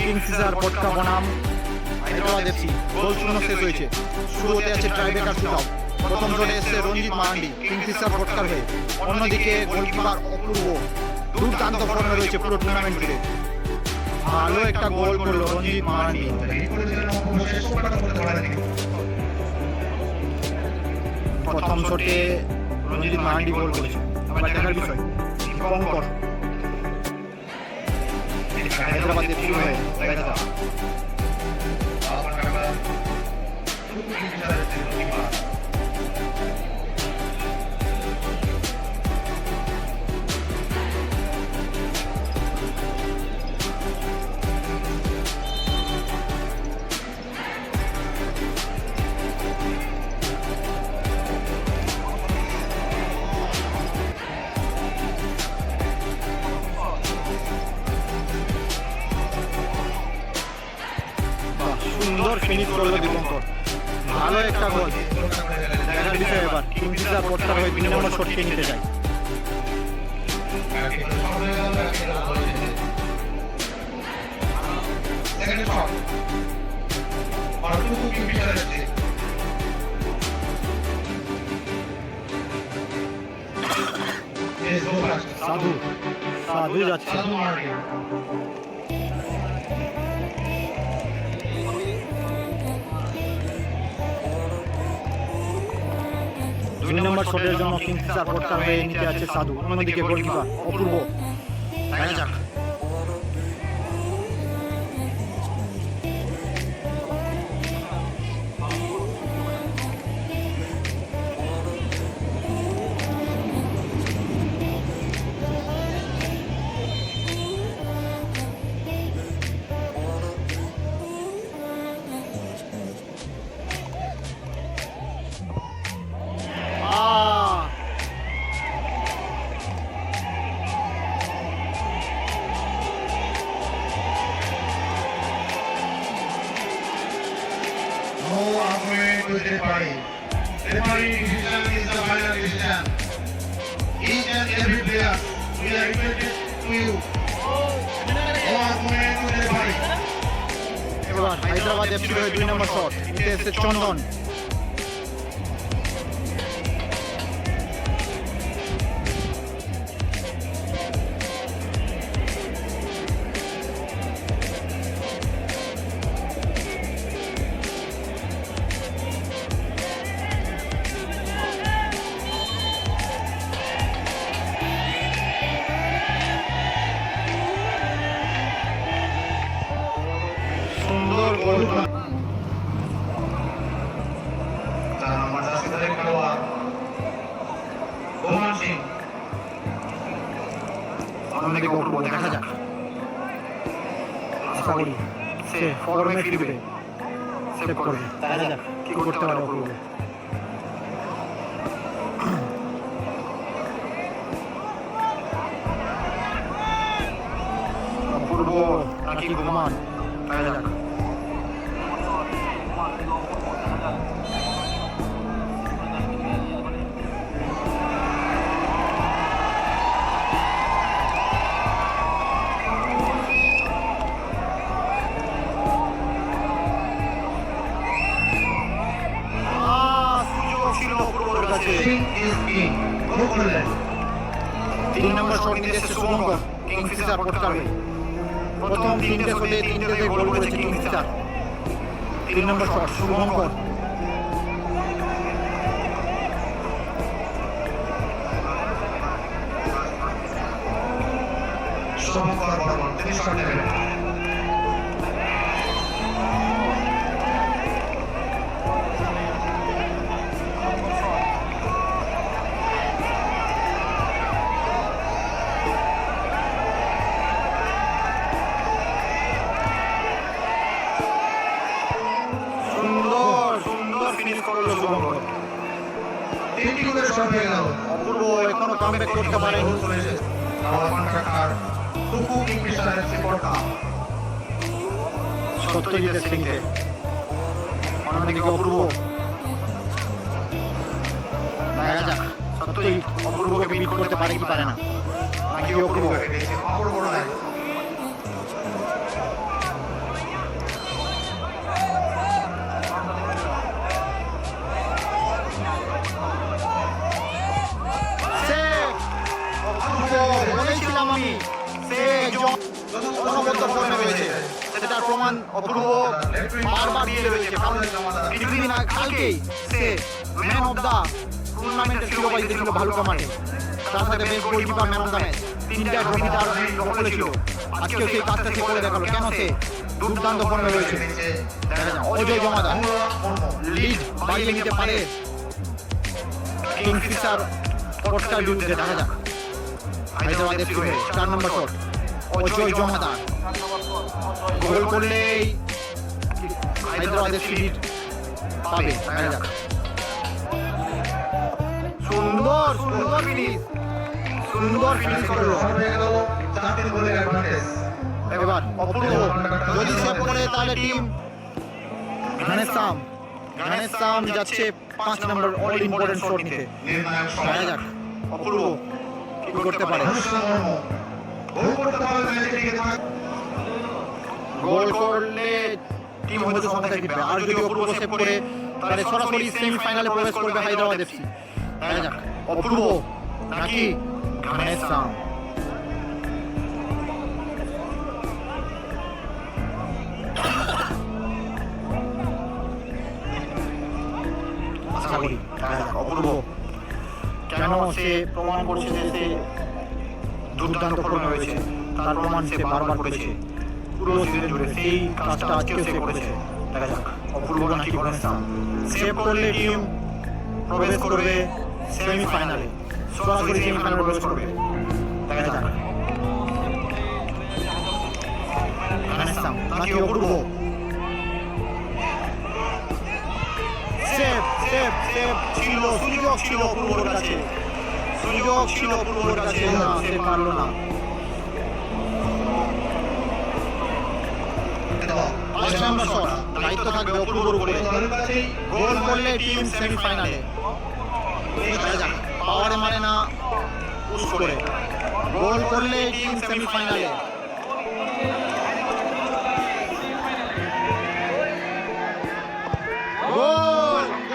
Kingfisher পটকা বনাম Hyderabad FC. গোল শূন্য শেষ হয়েছে। শুরু হতে আছে ট্রাইবেকার শুট আউট। প্রথম শটে এসছে রঞ্জিত মারান্ডি কিংফিশার পটকার হয়ে। অন্যদিকে গোলকিপার অপূর্ব দুর্দান্ত ফর্মে রয়েছে পুরো টুর্নামেন্ট জুড়ে। ভালো একটা গোল করলো রঞ্জিত মারান্ডি। প্রথম শটে রঞ্জিত মারান্ডি গোল করেছে। আবার দেখার বিষয় দীপঙ্কর হায়দ্রাবাদ এফসি হয়ে দেখা যাক। সুন্দর ফিনিশ করলো দীপঙ্কর। ভালো একটা গোল। দেখার বিষয় এবার কিংফিশার পটকার হয়ে 2 নম্বর শট খেয়ে নিতে যায়। সাধু সাধু যাচ্ছে। 2 নম্বর শটের জন্য কিংফিশার পটকার হয়ে নিতে আছে সাধু। অন্যদিকে গোলকিপার অপূর্ব। দেখা যাক। Referee decision is the final decision. Each and every player, we are requested to you. No argument to the referee. এবার হায়দ্রাবাদ এফসি হয়ে 2 নম্বর শট নিতে এসেছে চন্দন। সুন্দর গোল। দেখা যাক। আশা করি সে ফর্মে ফিরবে, সেভ করবে। দেখা যাক কি করতে পারে অপূর্ব। অপূর্ব নাকি ঘুমান, দেখা যাক। তিন নম্বর শট নিতে এসেছে শুভঙ্কর কিংফিশার পটকার হয়ে। প্রথম 3টে শটে 3টেতে গোল করেছে কিংফিশার। 3 নম্বর শট শুভঙ্কর। অপূর্ব এখনো কামব্যাক করতে পারেনি। সত্যজিতের শ্রেণীতে অন্যদিকে অপূর্ব। দেখা যাক সত্যজিৎ অপূর্বকে বিট করতে পারে কি পারে না। নাকি অপূর্ব সেটার প্রমাণ অপূর্ব বারবার দিয়ে রয়েছে। কারণ কিছুদিন কালকেই সে ম্যান অফ দ্য টুর্নামেন্টের শিরোপা জিতেছিল ভালুকা মাঠে। তার সাথে best goalkeeper man of the match, 3টা ট্রফি তার দখলে ছিল। আজকেও সেই কাজটা সে করে দেখালো। কেন সে দুর্দান্ত ফর্মে রয়েছে। অজয় জমাদার লিড বাড়িয়ে নিতে পারে কিংফিশার স্পোর্টসের বিরুদ্ধে। দেখা যাক হায়দ্রাবাদ এফসি হয়ে 4 নম্বর শট অজয় জমাদার গোল করলেই হায়দ্রাবাদ এফসি লিড পাবে। দেখা যাক সুন্দর সুন্দর ফিনিশ, সুন্দর ফিনিশ করলো। এবার অপূর্ব যদি সেভ করে তাহলে টিম ঘানেসাম যাচ্ছে 5 নম্বর অল ইম্পর্টেন্ট শট নিতে। দেখা যাক অপূর্ব কি করতে পারে। গোল করলে টিম হয়তো সমস্যায় ফিরবে। আর যদি অপূর্ব সেভ করে তাহলে সরাসরি সেমিফাইনালে প্রবেশ করবে হায়দ্রাবাদ এফসি। দেখা যাক অপূর্ব নাকি ঘানেসাম। আশা করি অপূর্ব কেন সে প্রমাণ করছে যে সে দুর্দান্ত ফর্মে রয়েছে। তার প্রমাণ সে বারবার করেছে পুরো সিজন জুড়ে। সেই কাজটা আজকেও সে করেছে। দেখা যাক অপূর্ব নাকি ঘানেসাম। সেভ করলে টিম প্রবেশ করবে সেমিফাইনালে, সরাসরি সেমিফাইনালে প্রবেশ করবে। দেখা যাক ঘানেসাম নাকি অপূর্ব। সেভ সেভ সেভ ছিল, সুযোগ ছিল অপূর্বর কাছে, সুযোগ ছিল অপূর্বর কাছে, না সে পারল না। 5 নম্বর শট দায়িত্ব থাকবে অপূর্বর উপরে। গোল করলে টিম সেমিফাইনালে। দেখা যাক পাওয়ারে মারে না পুশ করে গোল করলে টিম সেমিফাইনালে।